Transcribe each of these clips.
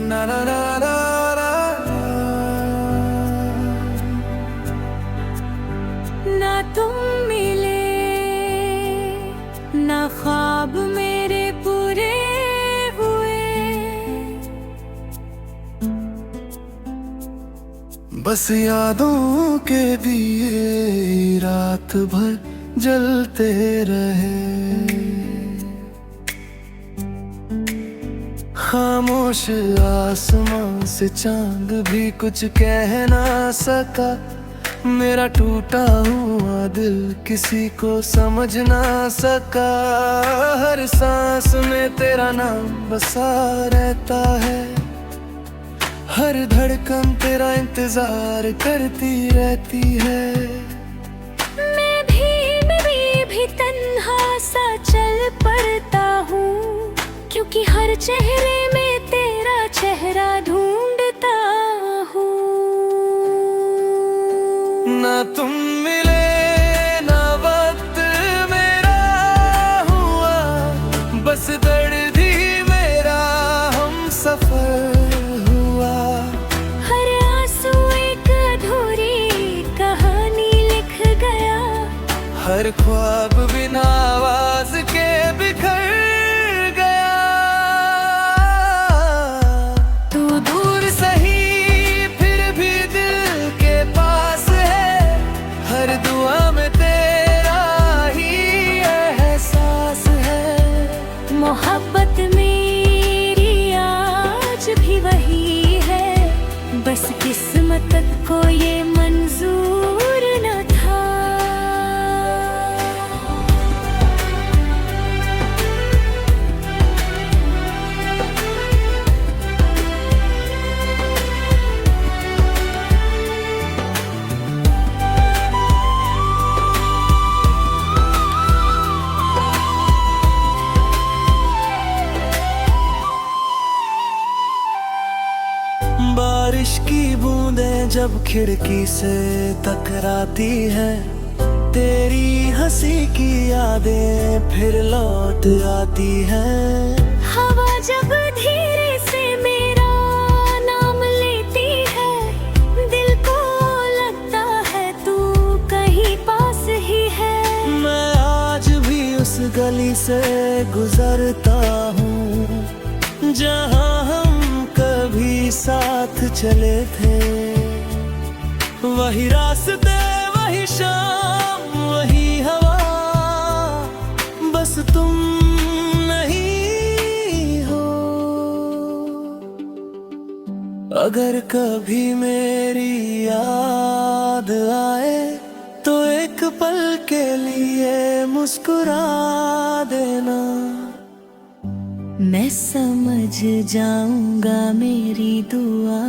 ना ना ना ना ना ना तुम मिले, ना ख्वाब मेरे पूरे हुए। बस यादों के दिए रात भर जलते रहे। खामोश आसमां से चांद भी कुछ कह ना सका। मेरा टूटा हुआ दिल किसी को समझ ना सका। हर सांस में तेरा नाम बसा रहता है। हर धड़कन तेरा इंतजार करती रहती है। मैं भी तन्हा सा चल पड़ता हूँ, क्योंकि हर चेहरे में तेरा चेहरा ढूंढता हूँ। ना तुम मिले ना वक्त मेरा हुआ, बस दर्द ही मेरा हम सफर हुआ। हर आंसू एक अधूरी कहानी लिख गया। हर ख्वाब बिना आवाज के बिखर गया। तू दूर सही फिर भी दिल के पास है। हर दुआ में तेरा ही एहसास है। मोहब्बत मेरी आज भी वही है, बस किस्मत को ये मंजूर न था। बारिश की बूंदें जब खिड़की से टकराती है, तेरी हंसी की यादें फिर लौट आती हैं। हवा जब धीरे से मेरा नाम लेती है, दिल को लगता है तू कहीं पास ही है। मैं आज भी उस गली से गुजरता हूँ, जहाँ हम कभी साथ चले थे। वही रास्ते वही शाम वही हवा, बस तुम नहीं हो। अगर कभी मेरी याद आए तो एक पल के लिए मुस्कुरा देना। मैं समझ जाऊंगा मेरी दुआ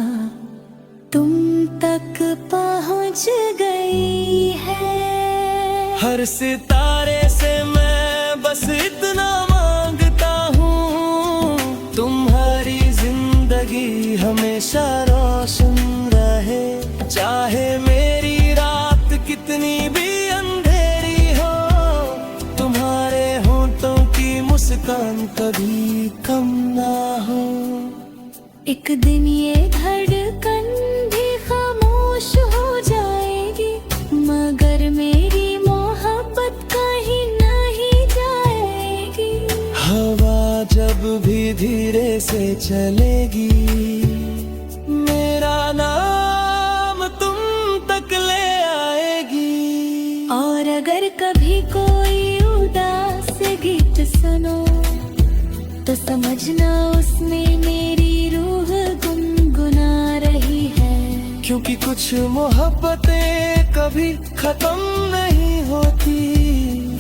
तुम तक पहुंच गई है। हर सितारे से मैं बस इतना मांगता हूँ, तुम्हारी जिंदगी हमेशा रोशन रहे। चाहे मेरी रात कितनी भी अंधेरी हो, तुम्हारे होंठों की मुस्कान कभी कम ना हो। एक दिन ये धड़कन भी खामोश हो जाएगी, मगर मेरी मोहब्बत कहीं नहीं जाएगी। हवा जब भी धीरे से चलेगी, मेरा नाम तुम तक ले आएगी। और अगर कभी कोई उदास गीत सुनो, तो समझना उसमें मेरी रूह गुनगुना रही है। क्योंकि कुछ मोहब्बतें कभी खत्म नहीं होती,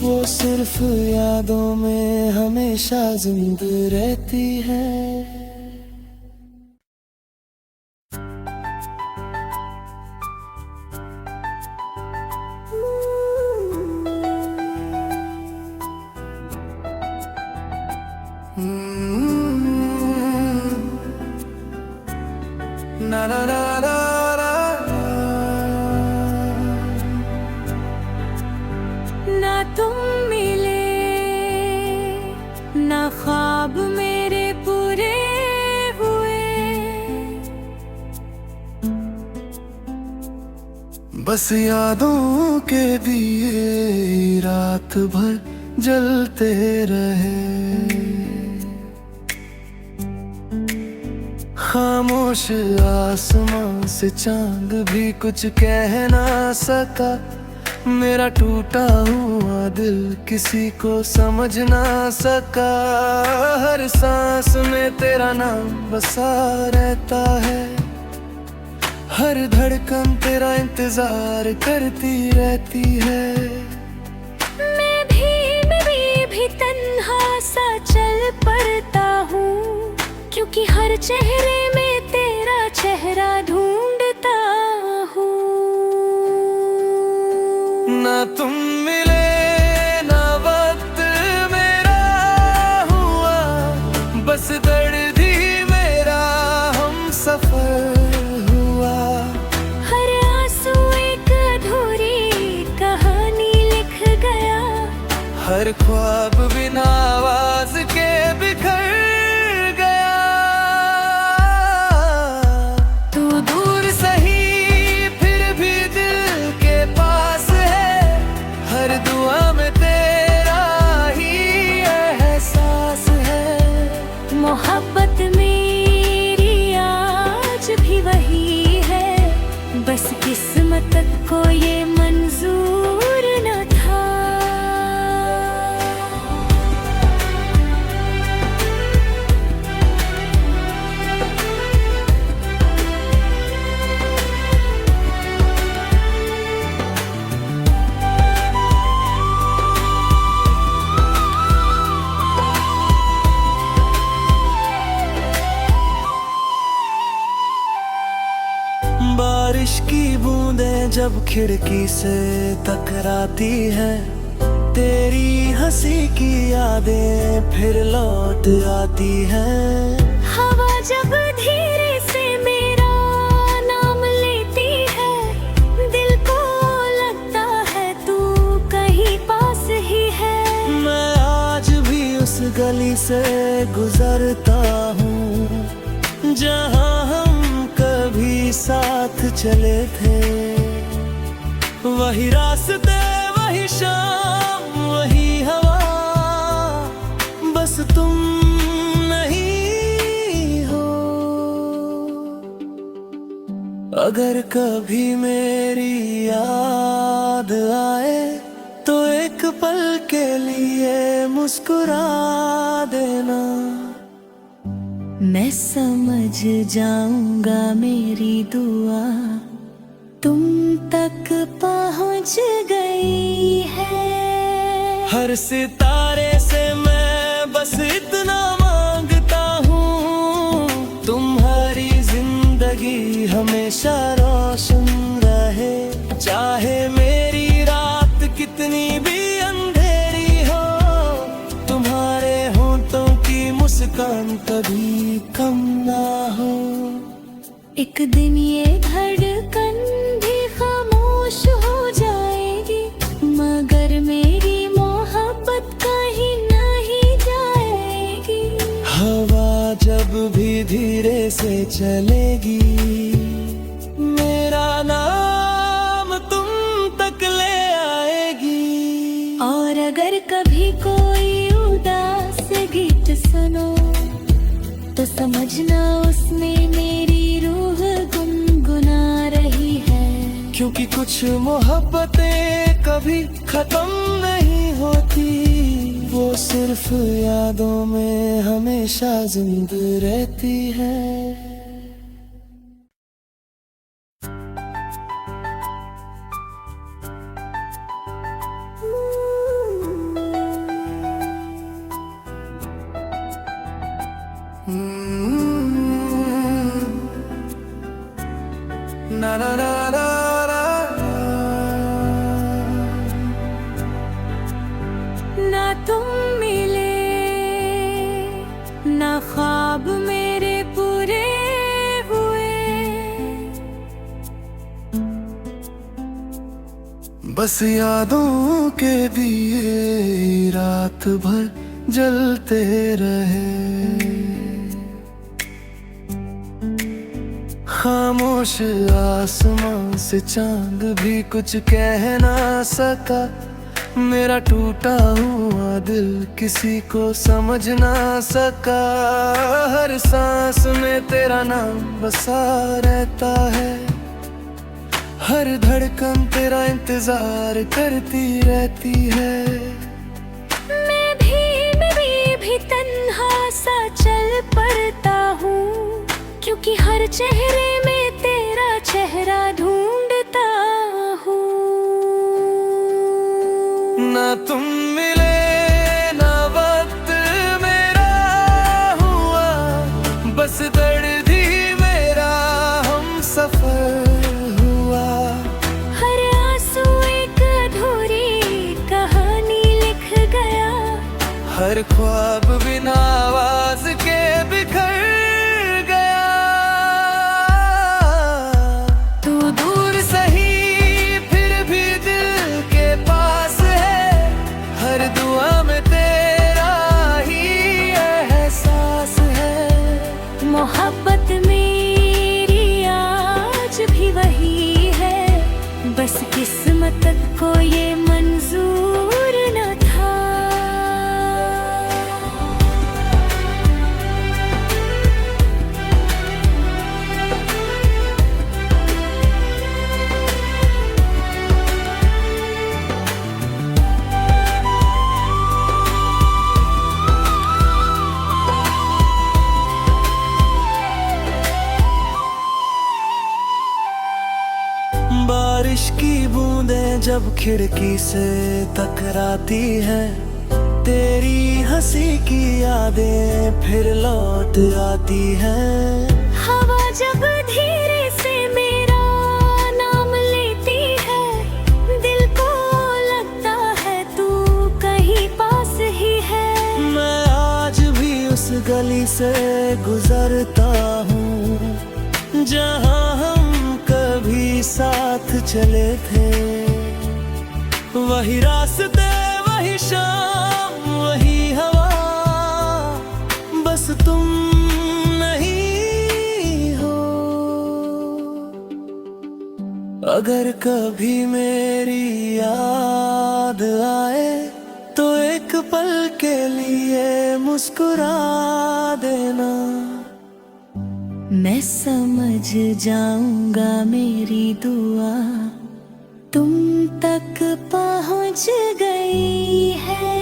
वो सिर्फ यादों में हमेशा जिंदा रहती है। ना ना ना ना ना तुम मिले, ना ख्वाब मेरे पूरे हुए। बस यादों के दिए रात भर जलते रहे। खामोश आसमां से चांद भी कुछ कह ना सका। मेरा टूटा हुआ दिल किसी को समझ ना सका। हर सांस में तेरा नाम बसा रहता है। हर धड़कन तेरा इंतजार करती रहती है। मैं भी तन्हा सा चल पड़ता हूँ, क्योंकि हर चेहरे में तेरा चेहरा ढूंढता हूँ। ना तुम मिले ना वक्त मेरा हुआ, बस दर्द ही मेरा हम सफर हुआ। हर आंसू एक अधूरी कहानी लिख गया। हर ख्वाब बिना आवाज के बिखर गया। तू दूर सही फिर भी दिल के पास है। हर दुआ में तेरा ही एहसास है। मोहब्बत मेरी आज भी वही है, बस किस्मत को ये मंजूर न था। बारिश की बूंदें जब खिड़की से टकराती है, तेरी हंसी की यादें फिर लौट आती हैं। हवा जब धीरे से मेरा नाम लेती है, दिल को लगता है तू कहीं पास ही है। मैं आज भी उस गली से गुजरता हूँ, जहाँ हम कभी साथ चले थे। वही रास्ते वही शाम वही हवा, बस तुम नहीं हो। अगर कभी मेरी याद आए तो एक पल के लिए मुस्कुरा देना। मैं समझ जाऊंगा मेरी दुआ तुम तक पहुंच गई है। हर सितारे से मैं बस इतना मांगता हूँ, तुम्हारी जिंदगी हमेशा रोशन रहे। चाहे मेरी रात कितनी भी अंधेरी हो, तुम्हारे होंठों की मुस्कान कभी कम ना हो। एक दिन ये धड़कन भी खामोश हो जाएगी, मगर मेरी मोहब्बत कहीं नहीं जाएगी। हवा जब भी धीरे से चलेगी, मेरा नाम तुम तक ले आएगी। और अगर कभी कोई उदास गीत सुनो तो समझना उसमें मेरी रूह गुनगुना रही है। क्योंकि कुछ मोहब्बतें कभी खत्म नहीं होती, वो सिर्फ यादों में हमेशा जिंदा रहती है। Na na na na na, ना तुम मिले ना ख्वाब मेरे पूरे हुए, बस यादों के दिए रात भर जलते रहे। खामोश आसमां से चांद भी कुछ कह ना सका। मेरा टूटा हुआ दिल किसी को समझ ना सका। हर सांस में तेरा नाम बसा रहता है, हर धड़कन तेरा इंतजार करती रहती है। मैं भी तन्हा सा चल पड़ता हूँ, क्योंकि हर चेहरे में तेरा चेहरा ढूंढता हूँ। ना तुम मिले ना वक्त मेरा हुआ, बस दर्द ही मेरा हम सफर हुआ। हर आंसू एक अधूरी कहानी लिख गया, हर ख्वाब बिना आवाज के बिखर गया। तू दूर सही फिर भी दिल के पास है, हर दुआ में तेरा ही एहसास है। मोहब्बत मेरी आज भी वही है, बस किस्मत को ये मंजूर न था। बारिश की बूंदें जब खिड़की से टकराती हैं, तेरी हंसी की यादें फिर लौट आती हैं। हवा जब धीरे से मेरा नाम लेती है, दिल को लगता है तू कहीं पास ही है। मैं आज भी उस गली से गुजरता हूँ, जहाँ हम कभी साथ चले थे। वही रास्ते वही शाम वही हवा, बस तुम नहीं हो। अगर कभी मेरी याद आए तो एक पल के लिए मुस्कुरा देना। मैं समझ जाऊंगा मेरी दुआ तुम तक पहुंच गई है।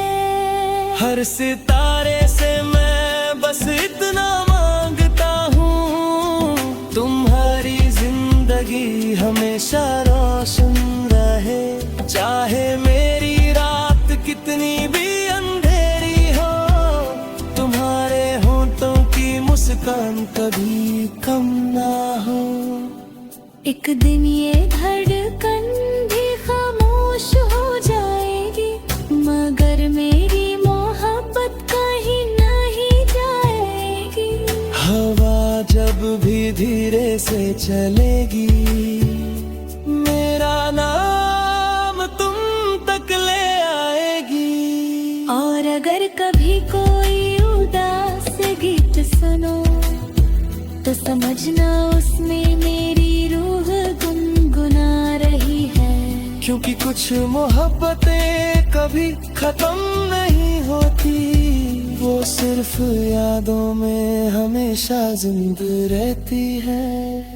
हर सितारे से मैं बस इतना मांगता हूँ, तुम्हारी जिंदगी हमेशा रोशन रहे। चाहे मेरी रात कितनी भी अंधेरी हो, तुम्हारे होंठों की मुस्कान कभी कम ना हो। एक दिन ये धड़कन भी खामोश हो जाएगी, मगर मेरी मोहब्बत कहीं नहीं जाएगी। हवा जब भी धीरे से चलेगी, मेरा नाम तुम तक ले आएगी। और अगर कभी कोई उदास गीत सुनो तो समझना उसमें मेरी रूह गुनगुना रही है। क्योंकि कुछ मोहब्बतें कभी खत्म नहीं होती, वो सिर्फ यादों में हमेशा जिंदा रहती है।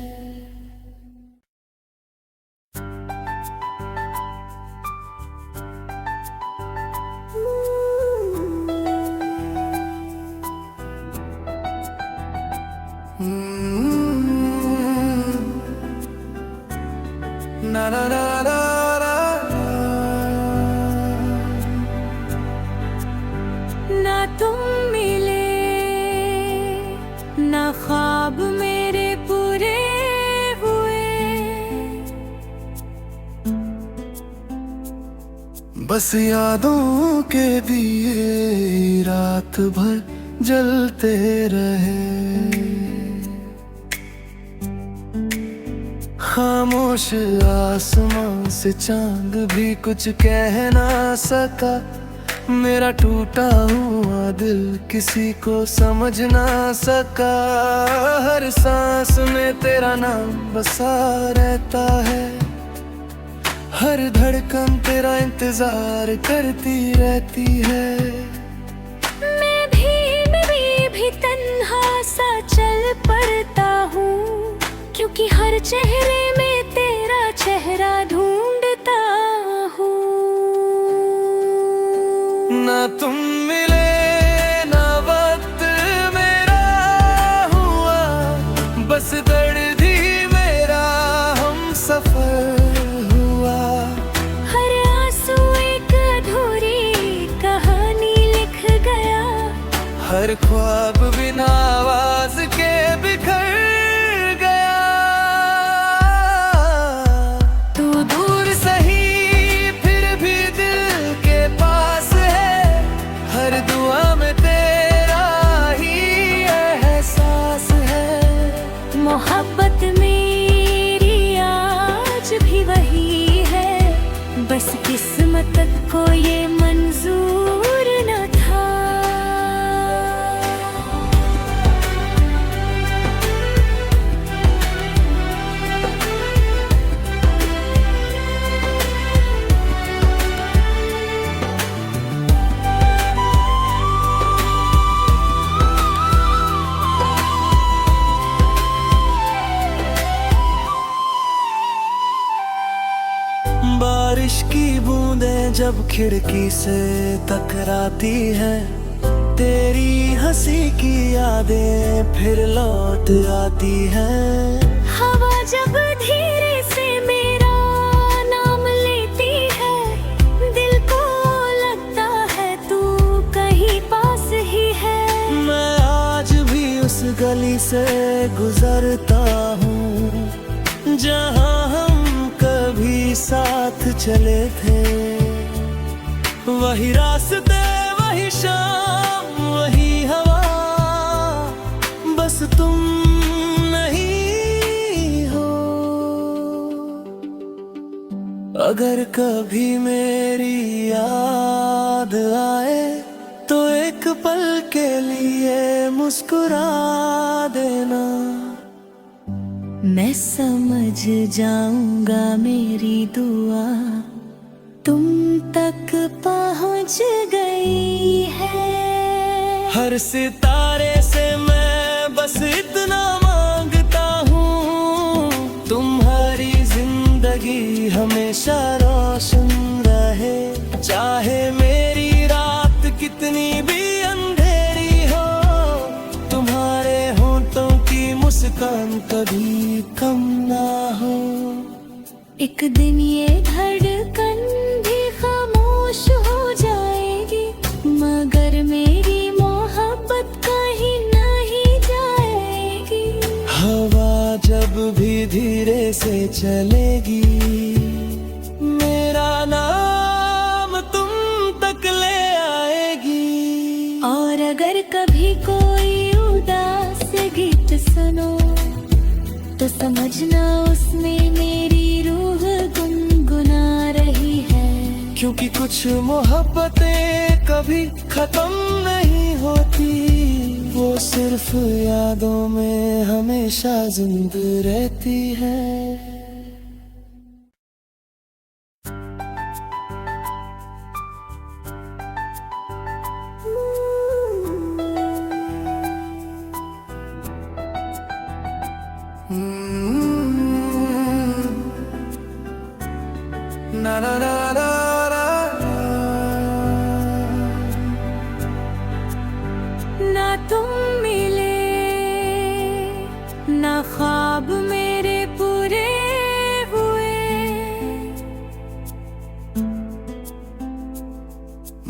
Na na na na na, ना तुम मिले ना ख्वाब मेरे पूरे हुए, बस यादों के दिए रात भर जलते रहे। खामोश आसमां से चांद भी कुछ कह ना सका। मेरा टूटा हुआ दिल किसी को समझ ना सका। हर सांस में तेरा नाम बसा रहता है, हर धड़कन तेरा इंतजार करती रहती है। मैं भी तन्हा सा चल पड़ता हूँ, क्योंकि हर चेहरे में तेरा चेहरा ढूंढता हूँ। ना तुम मिले ना वक्त मेरा हुआ, बस दर्द ही मेरा हम सफर हुआ। हर आंसू एक अधूरी कहानी लिख गया, हर ख्वाब बिना आवाज के बिखर गया। तू दूर सही फिर भी दिल के पास है, हर दुआ में तेरा ही एहसास है। मोहब्बत मेरी आज भी वही है, बस किस्मत को ये मंजूर न था। बारिश की बूंदें जब खिड़की से टकराती हैं, तेरी हंसी की यादें फिर लौट आती हैं। हवा जब धीरे से मेरा नाम लेती है, दिल को लगता है तू कहीं पास ही है। मैं आज भी उस गली से गुजरता हूँ, जहाँ हम कभी साथ चले थे। वही रास्ते वही शाम वही हवा, बस तुम नहीं हो। अगर कभी मेरी याद आए तो एक पल के लिए मुस्कुरा देना। मैं समझ जाऊंगा मेरी दुआ तुम तक पहुंच गई है। हर सितारे से मैं बस इतना मांगता हूँ, तुम्हारी जिंदगी हमेशा रोशन रहे। चाहे मेरी रात कितनी भी अंधेरी हो, तुम्हारे होंठों की मुस्कान कभी कम ना हो। एक दिन ये धड़कन भी खामोश हो जाएगी, मगर मेरी मोहब्बत कहीं नहीं जाएगी। हवा जब भी धीरे से चलेगी, मेरा नाम तुम तक ले आएगी। और अगर कभी कोई उदास गीत सुनो तो समझना उसमें मेरी रूह गुनगुना रही है। क्योंकि कुछ मोहब्बतें कभी खत्म नहीं होती, वो सिर्फ यादों में हमेशा जिंदा रहती है। Na na na na na, ना तुम मिले ना ख्वाब मेरे पूरे हुए,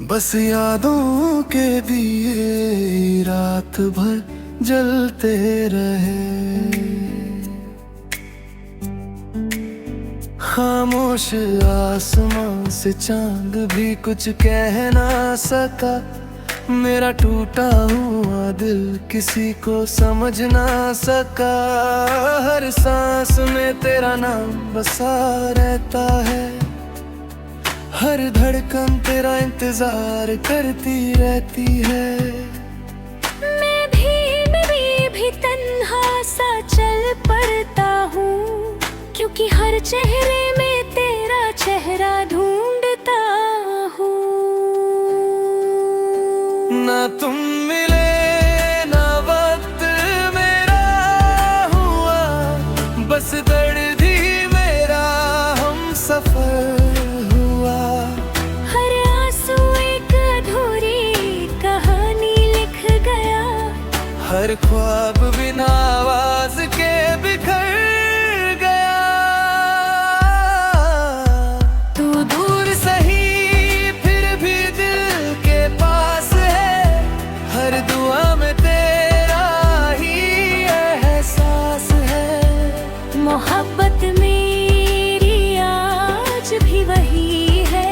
बस यादों के दिए रात भर जलते रहे। खामोश आसमां से चांद भी कुछ कह ना सका। मेरा टूटा हुआ दिल किसी को समझ ना सका। हर सांस में तेरा नाम बसा रहता है, हर धड़कन तेरा इंतजार करती रहती है। मैं भी तन्हा सा चल पड़ता हूँ, क्योंकि हर चेहरे में तेरा चेहरा ढूंढता हूँ। ना तुम मिले ना वक्त मेरा हुआ, बस दर्द ही मेरा हम सफर हुआ। हर आंसू एक अधूरी कहानी लिख गया, हर ख्वाब बिना आवाज के बिखर गया। तू दूर सही फिर भी दिल के पास है, हर दुआ में तेरा ही एहसास है। मोहब्बत मेरी आज भी वही है,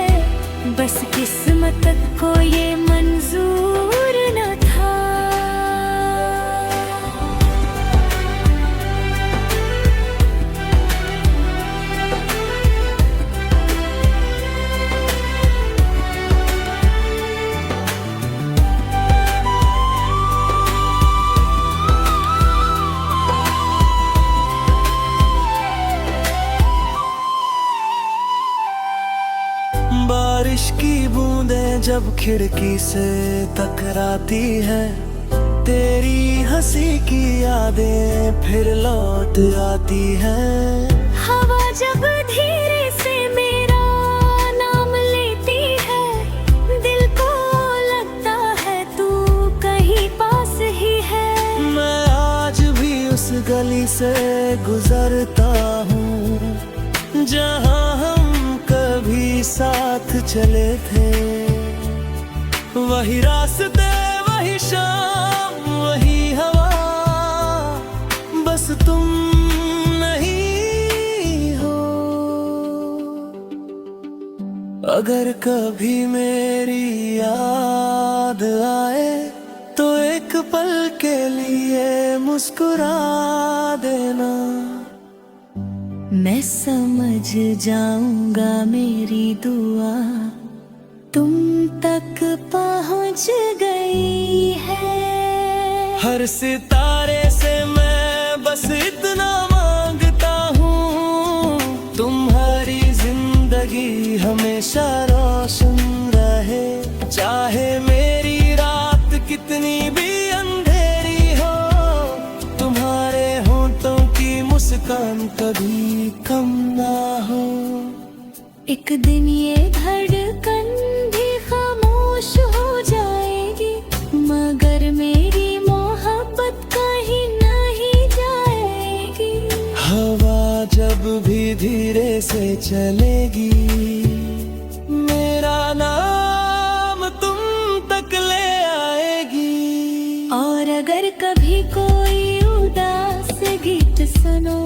बस किस्मत को ये मंजूर न था। बारिश की बूंदें जब खिड़की से टकराती है, तेरी हंसी की यादें फिर लौट आती हैं। हवा जब धीरे से मेरा नाम लेती है, दिल को लगता है तू कहीं पास ही है। मैं आज भी उस गली से गुजरता हूँ जहाँ हम कभी साथ चले थे। वही रास्ते वही शाम वही हवा, बस तुम नहीं हो। अगर कभी मेरी याद आए तो एक पल के लिए मुस्कुरा देना। मैं समझ जाऊंगा मेरी दुआ तुम तक पहुंच गई है। हर सितारे से मैं बस इतना मांगता हूँ, तुम्हारी जिंदगी हमेशा रोशन रहे। चाहे मेरी रात कितनी भी अंधेरी हो, तुम्हारे होंठों की मुस्कान कभी कम ना हो। एक दिन ये धड़कन भी खामोश हो जाएगी, मगर मेरी मोहब्बत कहीं नहीं जाएगी। हवा जब भी धीरे से चलेगी, मेरा नाम तुम तक ले आएगी। और अगर कभी कोई उदास गीत सुनो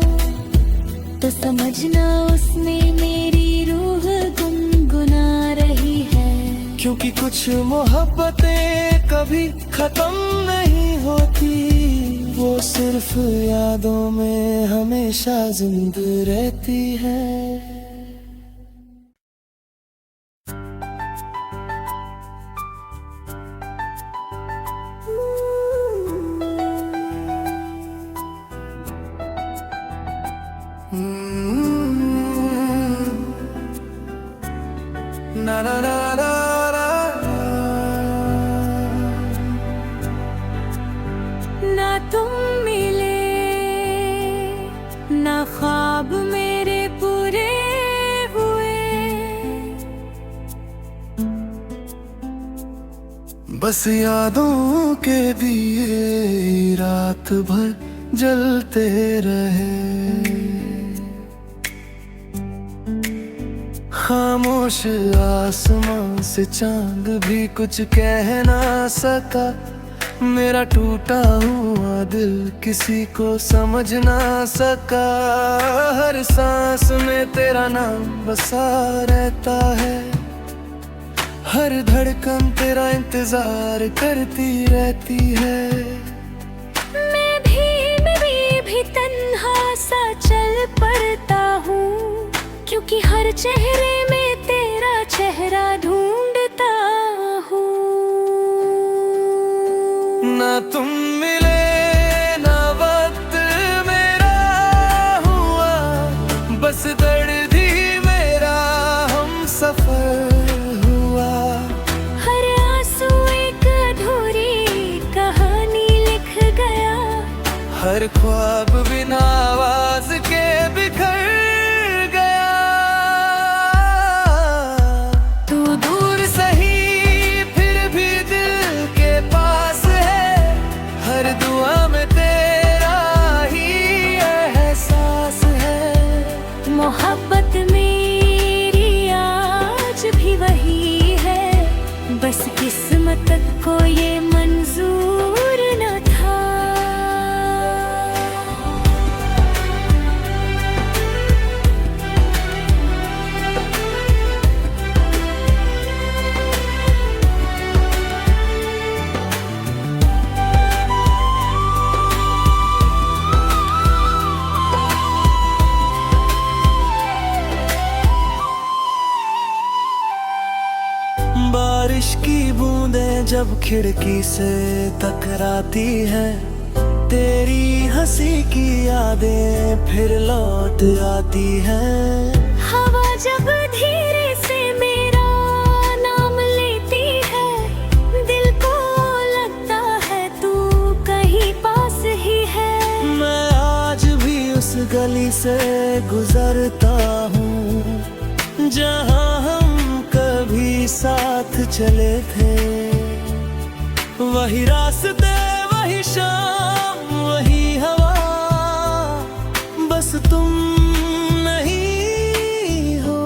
तो समझना उसमें मेरी रूह गुनगुना रही है। क्योंकि कुछ मोहब्बतें कभी खत्म नहीं होती, वो सिर्फ यादों में हमेशा जिंदा रहती है। Na na na na na, ना तुम मिले ना ख्वाब मेरे पूरे हुए, बस यादों के दिए रात भर जलते रहे। खामोश आसमां से चांद भी कुछ कह ना सका, मेरा टूटा हुआ दिल किसी को समझ ना सका। हर सांस में तेरा नाम बसा रहता है, हर धड़कन तेरा इंतजार करती रहती है। मैं भी तन्हा सा चल पड़ता हूँ, क्योंकि हर चेहरे में तेरा चेहरा हर ख्वाब बिना आवाज के बिखर गया। तू दूर सही फिर भी दिल के पास है, हर दुआ में तेरा ही एहसास है। मोहब्बत मेरी आज भी वही है, बस किस्मत को ये मंजूर न था। बारिश की बूंदें जब खिड़की से टकराती हैं, तेरी हंसी की यादें फिर लौट आती हैं। हवा जब धीरे से मेरा नाम लेती है, दिल को लगता है तू कहीं पास ही है। मैं आज भी उस गली से गुजरता हूँ जहाँ हम कभी साथ चले थे। वही रास्ते वही शाम वही हवा, बस तुम नहीं हो।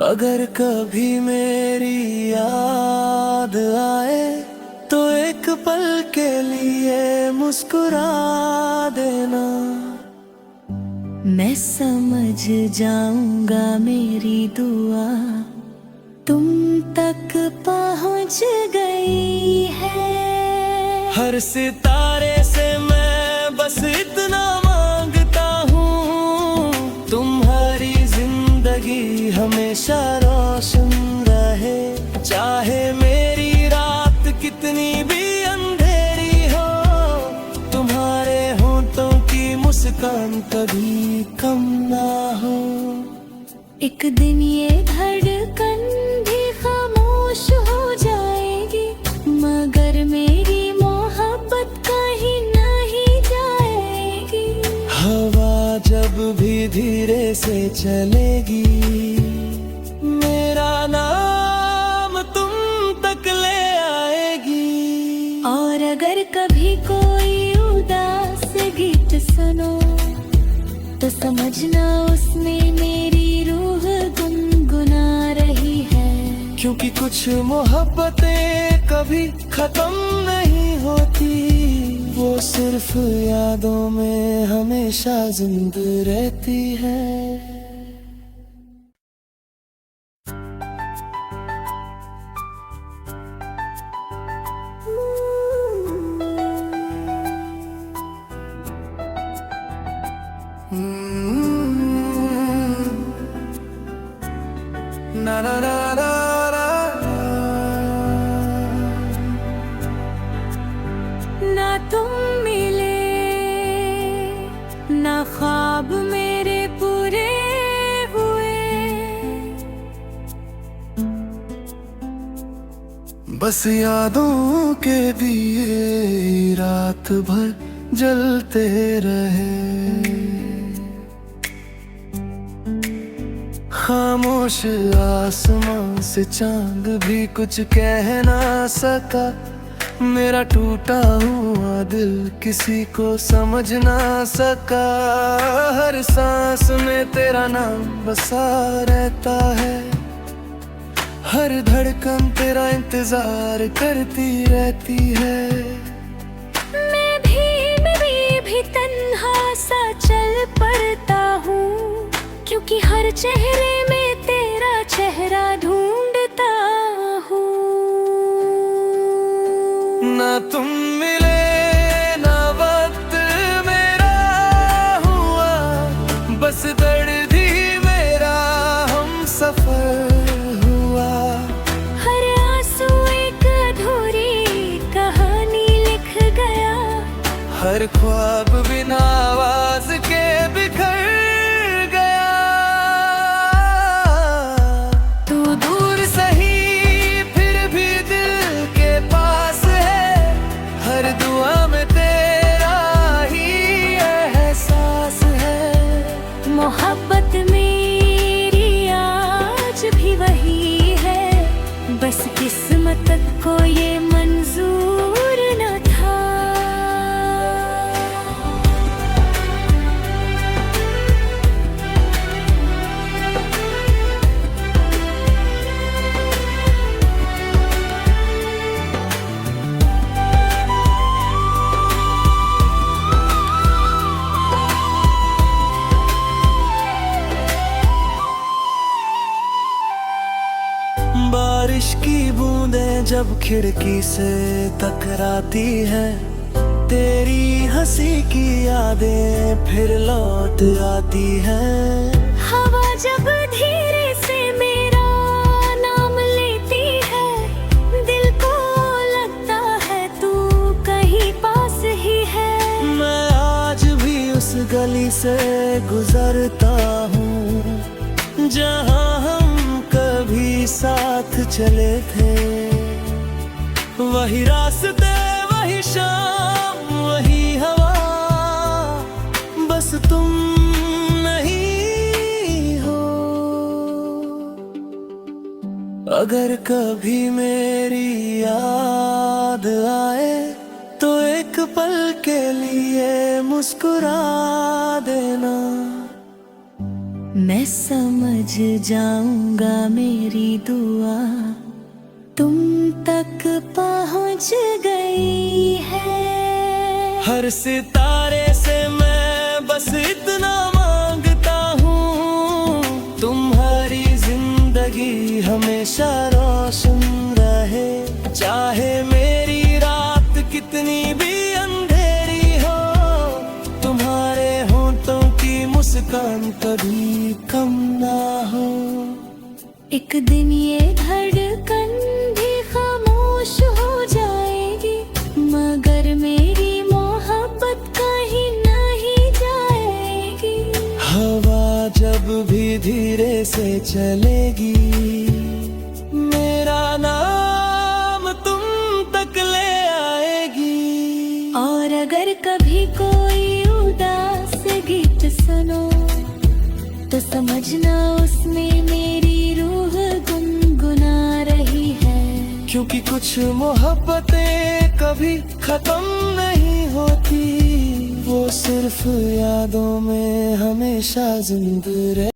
अगर कभी मेरी याद आए तो एक पल के लिए मुस्कुरा देना। मैं समझ जाऊंगा मेरी दुआ तुम तक पहुंच गई है। हर सितारे से मैं बस इतना मांगता हूँ, तुम्हारी जिंदगी हमेशा रोशन रहे। चाहे मेरी रात कितनी भी अंधेरी हो, तुम्हारे होंठों की मुस्कान कभी कम ना हो। एक दिन ये धड़कन भी खामोश हो जाएगी, मगर मेरी मोहब्बत कहीं नहीं जाएगी। हवा जब भी धीरे से चलेगी, मेरा नाम तुम तक ले आएगी। और अगर कभी कोई उदास गीत सुनो तो समझना उसमें मेरी रूह गुनगुना रही है। क्योंकि कुछ मोहब्बतें कभी खत्म नहीं होती, वो सिर्फ यादों में हमेशा जिंदा रहती है। Na na na na na, ना तुम मिले ना ख्वाब मेरे पूरे हुए, बस यादों के दिए रात भर जलते रहे। खामोश आसमां से चांद भी कुछ कह ना सका, मेरा टूटा हुआ दिल किसी को समझ ना सका। हर सांस में तेरा नाम बसा रहता है, हर धड़कन तेरा इंतजार करती रहती है। मैं भी तन्हा सा चल पड़ता हूँ, क्योंकि हर चेहरे में तेरा चेहरा ढूंढता हूँ। ना तुम मिले ना वक्त मेरा हुआ, बस दर्द ही मेरा हम सफर हुआ। हर आंसू एक अधूरी कहानी लिख गया, हर ख्वाब बिना आवाज के बिखर गया। तू दूर सही फिर भी दिल के पास है, हर दुआ को ये मंजूर न था। बारिश की बूंदें जब खिड़की से टकराती है, तेरी हंसी की यादें फिर लौट आती हैं। हवा जब धीरे से मेरा नाम लेती है, दिल को लगता है तू कहीं पास ही है। मैं आज भी उस गली से गुजरता हूँ जहाँ हम कभी साथ चले थे। वही रास्ते, वही शाम, वही हवा, बस तुम नहीं हो। अगर कभी मेरी याद आए तो एक पल के लिए मुस्कुरा देना। मैं समझ जाऊंगा मेरी दुआ तुम तक पहुंच गई है। हर सितारे से मैं बस इतना मांगता हूँ, तुम्हारी जिंदगी हमेशा रोशन रहे। चाहे मेरी रात कितनी भी अंधेरी हो, तुम्हारे होंठों की मुस्कान कभी कम ना हो। एक दिन ये धड़कन भी खामोश हो जाएगी, मगर मेरी मोहब्बत कहीं नहीं जाएगी। हवा जब भी धीरे से चलेगी, मेरा नाम तुम तक ले आएगी। और अगर कभी कोई उदास गीत सुनो तो समझना उसमें मेरी रूह गुनगुना रही है। क्योंकि कुछ मोहब्बतें कभी खत्म नहीं होती, वो सिर्फ यादों में हमेशा जिंदा रहे।